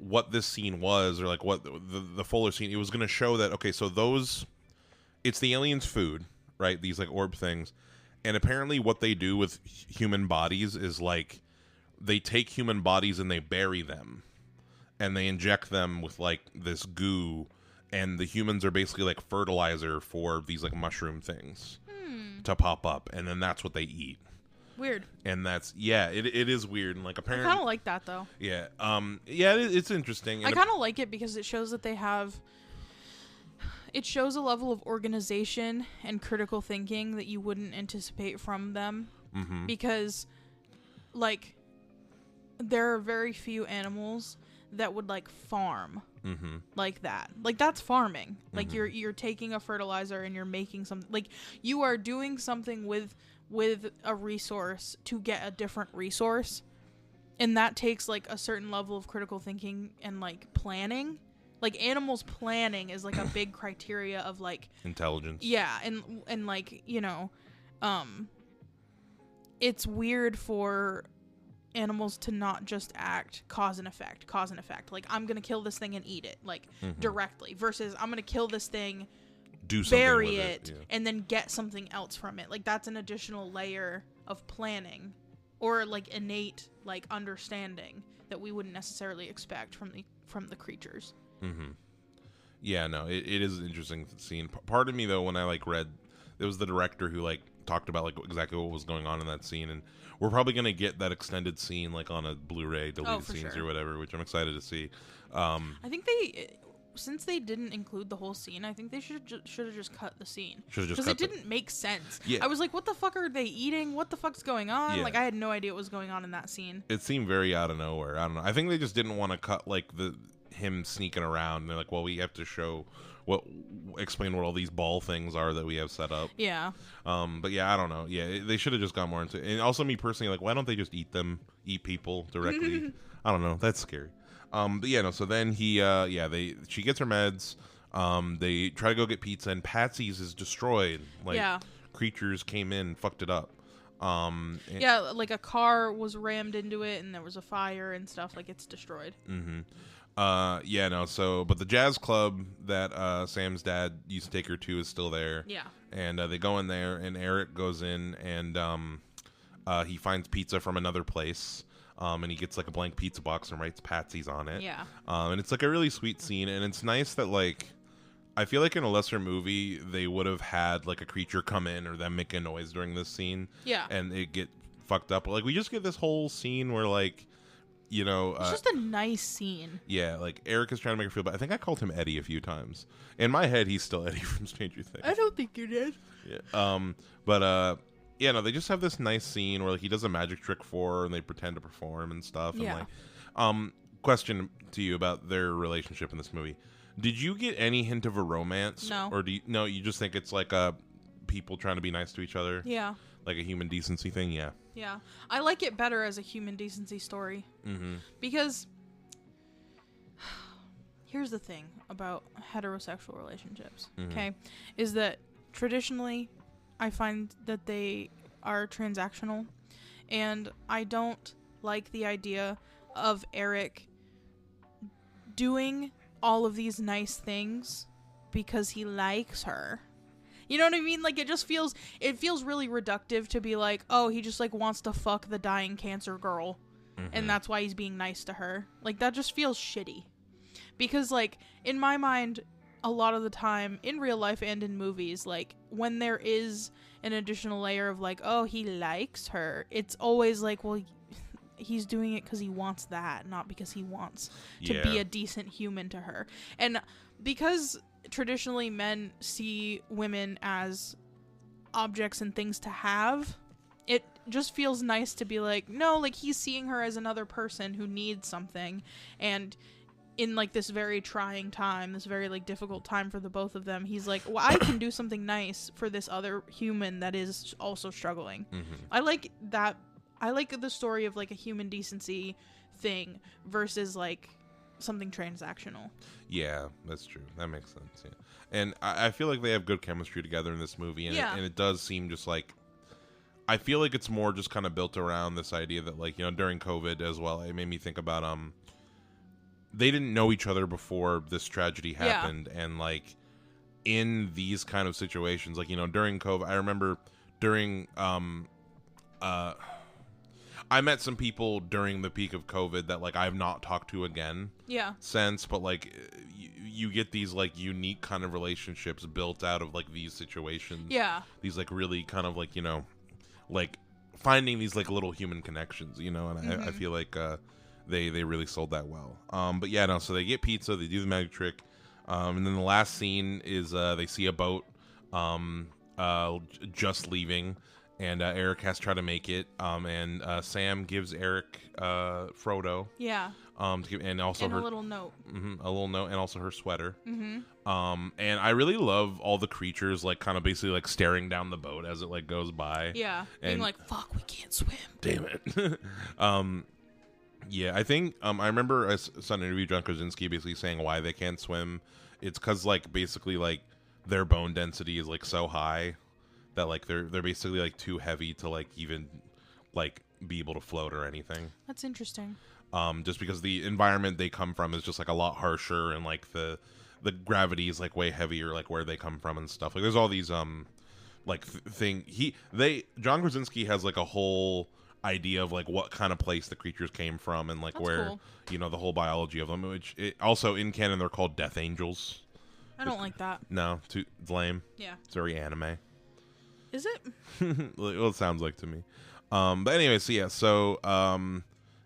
what this scene was, or, like, what the fuller scene, it was going to show that, okay, so it's the aliens' food, right? These, like, orb things. And apparently what they do with human bodies is, like, they take human bodies and they bury them, and they inject them with like this goo, and the humans are basically like fertilizer for these like mushroom things to pop up, and then that's what they eat. Weird. And that's it is weird, and like I apparently kind of like that though. It's interesting. I kind of like it because it shows that they have. It shows a level of organization and critical thinking that you wouldn't anticipate from them. Mm-hmm. Because, like, there are very few animals that would like farm like that. Like, that's farming. Like, you're taking a fertilizer and you're making something. Like, you are doing something with a resource to get a different resource, and that takes like a certain level of critical thinking and like planning. Like, animals planning is like a big criteria of like intelligence. Yeah, and like, you know, it's weird for animals to not just act cause and effect. Like, I'm gonna kill this thing and eat it, like directly, versus I'm gonna kill this thing, do something bury with it, yeah. and then get something else from it. Like, that's an additional layer of planning, or like innate like understanding that we wouldn't necessarily expect from the creatures. Yeah, no, it is an interesting scene. Part of me though, when I like read, it was the director who like talked about like exactly what was going on in that scene, and we're probably gonna get that extended scene like on a Blu-ray deleted scenes or whatever, which I'm excited to see. I think since they didn't include the whole scene, I think they should have just cut the scene, because it didn't make sense. Yeah. I was like, what the fuck are they eating? What the fuck's going on? Yeah. Like, I had no idea what was going on in that scene. It seemed very out of nowhere. I don't know. I think they just didn't want to cut like him sneaking around. And they're like, well, we have to explain what all these ball things are that we have set up. Yeah. But yeah, I don't know. Yeah, they should have just gone more into it. And also me personally, like, why don't they just eat people directly? I don't know. That's scary. But yeah, no. So then she gets her meds. They try to go get pizza, and Patsy's is destroyed. Like, creatures came in, fucked it up. Like a car was rammed into it, and there was a fire and stuff. Like, it's destroyed. But the jazz club that Sam's dad used to take her to is still there. Yeah. And they go in there, and Eric goes in, and he finds pizza from another place. And he gets like a blank pizza box and writes Patsy's on it. Yeah. And it's like a really sweet scene, and it's nice that like, I feel like in a lesser movie they would have had like a creature come in or them make a noise during this scene. Yeah. And it get fucked up. But like, we just get this whole scene where like, you know, it's just a nice scene. Yeah, like Eric is trying to make her feel bad. I think I called him Eddie a few times. In my head, he's still Eddie from Stranger Things. I don't think you did. Yeah. They just have this nice scene where like he does a magic trick for her and they pretend to perform and stuff. Yeah. And like, question to you about their relationship in this movie: did you get any hint of a romance? No. Or you just think it's like people trying to be nice to each other? Yeah. Like a human decency thing? Yeah. Yeah. I like it better as a human decency story. Because here's the thing about heterosexual relationships, okay? Is that traditionally I find that they are transactional, and I don't like the idea of Eric doing all of these nice things because he likes her. You know what I mean? Like, it feels really reductive to be like, oh, he just like wants to fuck the dying cancer girl, and that's why he's being nice to her. Like, that just feels shitty. Because like, in my mind, a lot of the time in real life and in movies, like, when there is an additional layer of like, oh, he likes her, it's always like, well, he's doing it because he wants that, not because he wants to be a decent human to her. And because traditionally men see women as objects and things to have, it just feels nice to be like, no, like, he's seeing her as another person who needs something, and in like this very trying time, this very like difficult time for the both of them, he's like, well, I can do something nice for this other human that is also struggling. I like that. I like the story of like a human decency thing versus like something transactional. Yeah, that's true. That makes sense. Yeah. And I feel like they have good chemistry together in this movie, and it does seem just like, I feel like it's more just kind of built around this idea that, like, you know, during COVID as well, it made me think about they didn't know each other before this tragedy happened, and like in these kind of situations, like, you know, during COVID, I remember during I met some people during the peak of COVID that like I have not talked to again. Yeah. Since, but like you get these like unique kind of relationships built out of like these situations. Yeah. These like really kind of like like finding these like little human connections, and I feel like they really sold that well. But yeah, no. So they get pizza, they do the magic trick, and then the last scene is they see a boat just leaving. And Eric has to try to make it, and Sam gives Eric Frodo. Yeah. And also and her a little note. A little note, and also her sweater. Mm-hmm. And I really love all the creatures like kind of basically like staring down the boat as it like goes by. Yeah. And being like, "Fuck, we can't swim." Damn it. Yeah, I think I remember I saw an interview John Krasinski basically saying why they can't swim. It's because like basically like their bone density is like so high. That like they're basically like too heavy to like even like be able to float or anything. That's interesting. Just because the environment they come from is just like a lot harsher, and like the gravity is like way heavier, like where they come from and stuff. Like there's all these like John Krasinski has like a whole idea of like what kind of place the creatures came from and like That's where cool. The whole biology of them. Which also in canon they're called Death Angels. I don't like that. No, too lame. Yeah. It's very anime. Is it? Well, it sounds like to me. But anyway, so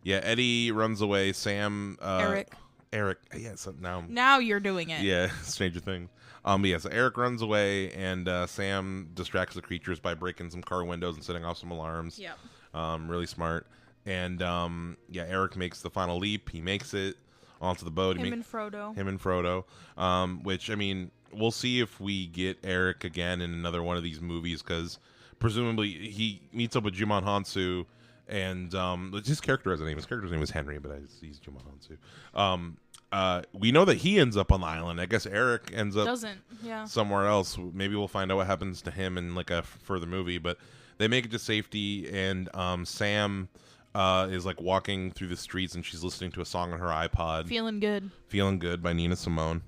Eddie runs away. Sam, Eric. Yeah, so Now you're doing it. Yeah, Stranger Things. So Eric runs away, and Sam distracts the creatures by breaking some car windows and setting off some alarms. Yep. Really smart. And Eric makes the final leap. He makes it onto the boat. Him and Frodo. Which I mean. We'll see if we get Eric again in another one of these movies, because presumably he meets up with Jumon Hansu, and his character has a name. His character's name is Henry, but he's Jumon Hansu. We know that he ends up on the island. I guess Eric ends up somewhere else. Maybe we'll find out what happens to him in like a further movie. But they make it to safety, and Sam is like walking through the streets, and she's listening to a song on her iPod. Feeling Good by Nina Simone.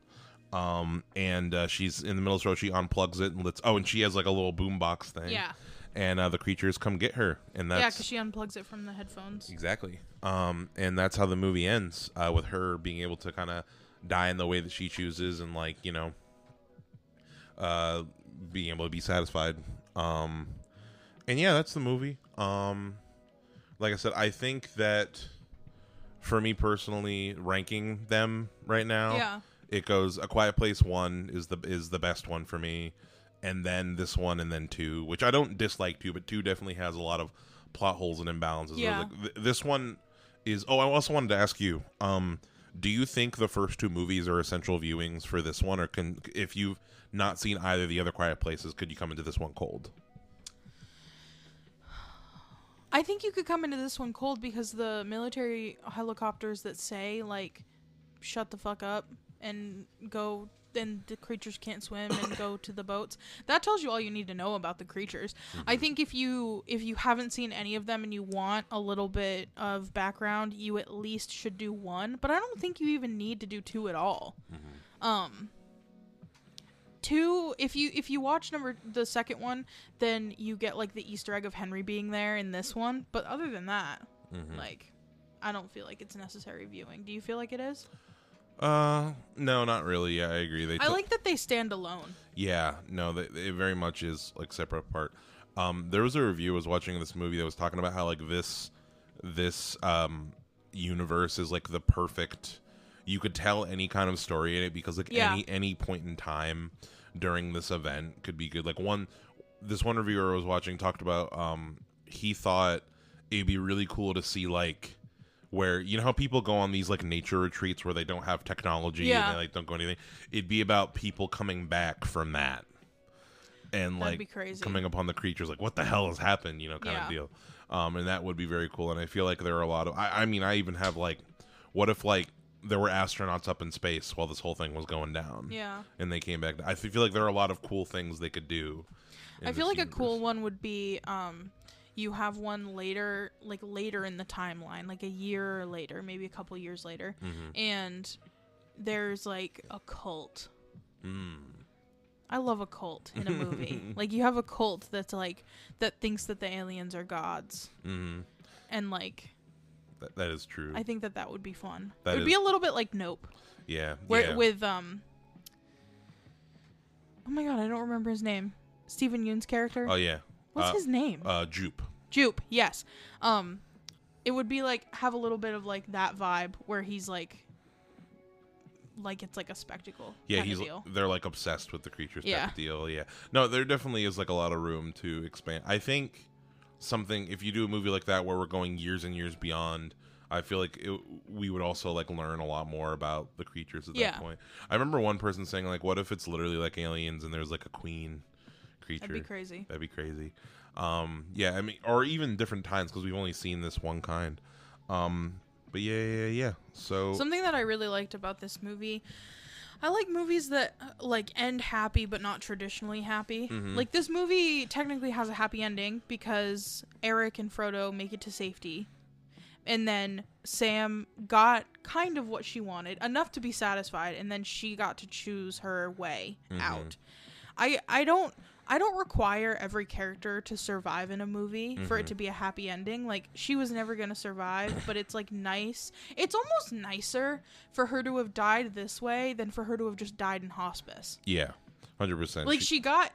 And she's in the middle of the road. She unplugs it and and she has like a little boombox thing. Yeah. And the creatures come get her, and that's because she unplugs it from the headphones. Exactly. And that's how the movie ends, with her being able to kind of die in the way that she chooses, and like being able to be satisfied. And yeah, that's the movie. Like I said, I think that for me personally, ranking them right now. Yeah. It goes A Quiet Place 1 is the best one for me, and then this one, and then 2, which I don't dislike 2, but 2 definitely has a lot of plot holes and imbalances. Yeah. This one is. Oh, I also wanted to ask you, do you think the first 2 movies are essential viewings for this one, or if you've not seen either of the other Quiet Places, could you come into this one cold? I think you could come into this one cold because the military helicopters that say like, "Shut the fuck up." And go, then the creatures can't swim and go to the boats. That tells you all you need to know about the creatures. Mm-hmm. I think if you haven't seen any of them and you want a little bit of background, you at least should do 1. But I don't think you even need to do 2 at all. Mm-hmm. 2, if you watch the second one, then you get like the Easter egg of Henry being there in this one. But other than that, like, I don't feel like it's necessary viewing. Do you feel like it is? No, not really. Yeah, I agree. I like that they stand alone. Yeah, no, it very much is like separate apart. There was a review I was watching this movie that was talking about how like this universe is like the perfect. You could tell any kind of story in it because like any point in time during this event could be good. Like this one reviewer I was watching talked about he thought it'd be really cool to see like. Where you know how people go on these like nature retreats where they don't have technology and they like don't go anything. It'd be about people coming back from that and That'd like be crazy. coming upon the creatures like what the hell has happened, kind of deal. And that would be very cool. And I feel like there are a lot of I mean I even have like what if like there were astronauts up in space while this whole thing was going down. Yeah. And they came back. I feel like there are a lot of cool things they could do. I feel like a cool one would be you have one later in the timeline, like a year later, maybe a couple years later, and there's like a cult. I love a cult in a movie. Like you have a cult that's like that thinks that the aliens are gods, and and like that is true. I think that would be fun. That it would be a little bit like Nope. Yeah. Where with oh my god, I don't remember his name. Stephen Yeun's character. Oh yeah. What's his name? Jupe. Jupe. Yes. It would be like have a little bit of like that vibe where he's like it's like a spectacle. Yeah, they're like obsessed with the creatures type of deal. Yeah. No, there definitely is like a lot of room to expand. I think if you do a movie like that where we're going years and years beyond, I feel like we would also like learn a lot more about the creatures at that point. I remember one person saying like, what if it's literally like aliens and there's like a queen creature? That'd be crazy. Yeah, I mean, or even different times because we've only seen this one kind. But yeah. So something that I really liked about this movie, I like movies that like end happy but not traditionally happy. Mm-hmm. Like this movie technically has a happy ending because Eric and Frodo make it to safety. And then Sam got kind of what she wanted, enough to be satisfied, and then she got to choose her way out. I don't require every character to survive in a movie for it to be a happy ending. Like, she was never going to survive, but it's, like, nice. It's almost nicer for her to have died this way than for her to have just died in hospice. Yeah, 100%. Like,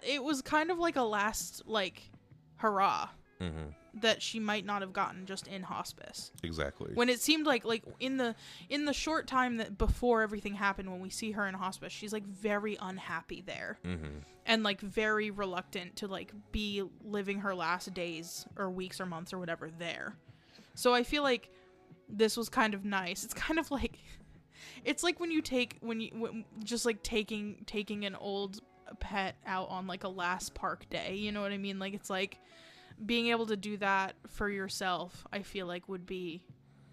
it was kind of like a last, like, hurrah that she might not have gotten just in hospice. Exactly. When it seemed like in the short time that before everything happened, when we see her in hospice, she's like very unhappy there and like very reluctant to like be living her last days or weeks or months or whatever there. So I feel like this was kind of nice. It's kind of like, it's like when just like taking an old pet out on like a last park day, you know what I mean? Like, it's like being able to do that for yourself, I feel like would be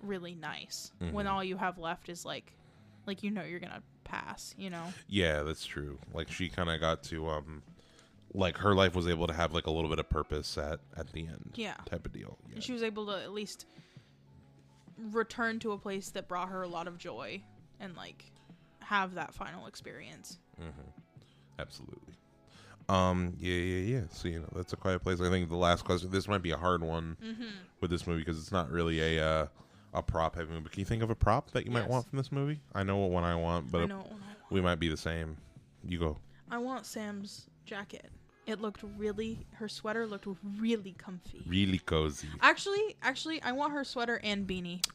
really nice when all you have left is like you know you're gonna pass, you know? Yeah, that's true. Like, she kind of got to like her life was able to have like a little bit of purpose at the end. Yeah, type of deal. Yeah. And she was able to at least return to a place that brought her a lot of joy and like have that final experience. Absolutely. Yeah. So, you know, that's A Quiet Place. I think the last question, this might be a hard one with this movie because it's not really a prop heavy movie. But can you think of a prop that you might want from this movie? I know what one I want, but we might be the same. You go. I want Sam's jacket. Her sweater looked really comfy. Really cozy. Actually, I want her sweater and beanie.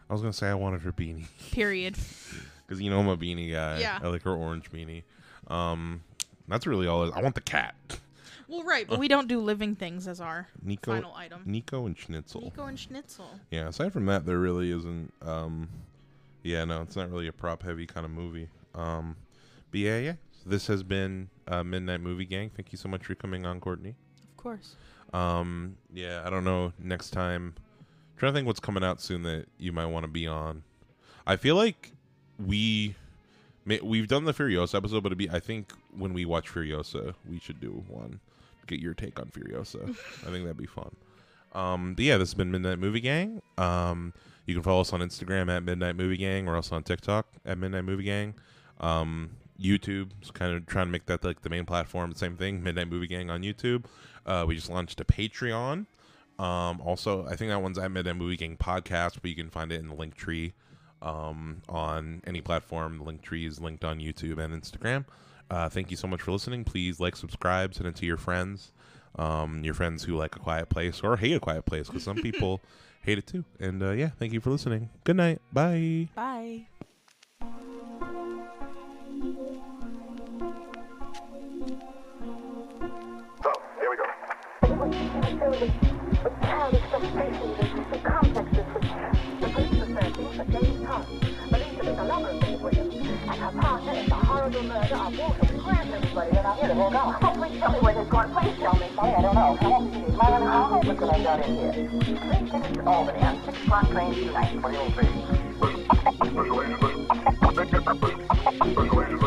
I was going to say I wanted her beanie. Period. Because, you know, I'm a beanie guy. Yeah. I like her orange beanie. That's really all. I want the cat. Well, right, but we don't do living things as our final item. Nico and Schnitzel. Nico and Schnitzel. Yeah, aside from that, there really isn't. Yeah, no, it's not really a prop-heavy kind of movie. But yeah. So this has been Midnight Movie Gang. Thank you so much for coming on, Courtney. Of course. Yeah, I don't know. Next time, I'm trying to think what's coming out soon that you might want to be on. I feel like we've done the Furiosa episode, but I think when we watch Furiosa, we should do one. Get your take on Furiosa. I think that'd be fun. But yeah, this has been Midnight Movie Gang. You can follow us on Instagram at Midnight Movie Gang. We're also on TikTok at Midnight Movie Gang. YouTube is kind of trying to make that like the main platform. Same thing, Midnight Movie Gang on YouTube. We just launched a Patreon. Also, I think that one's at Midnight Movie Gang Podcast, but you can find it in the link tree. On any platform. The link tree is linked on YouTube and Instagram. Thank you so much for listening. Please like, subscribe, send it to your friends who like A Quiet Place or hate A Quiet Place, because some people hate it too. And yeah, thank you for listening. Good night. Bye. Bye. So, here we go. With childish frustrations and complexes which the police are searching for James Hunt, believed to be the lover of Dave Williams, and her partner in the horrible murder of Walter. We grant everybody that I'm here to hold on. Oh, please tell me where this going. Please tell me. Sorry, I don't know. How hopeless could I got in here? 3 tickets to Albany on 6 o'clock train tonight. What do you mean, please? Special agent, Special agent,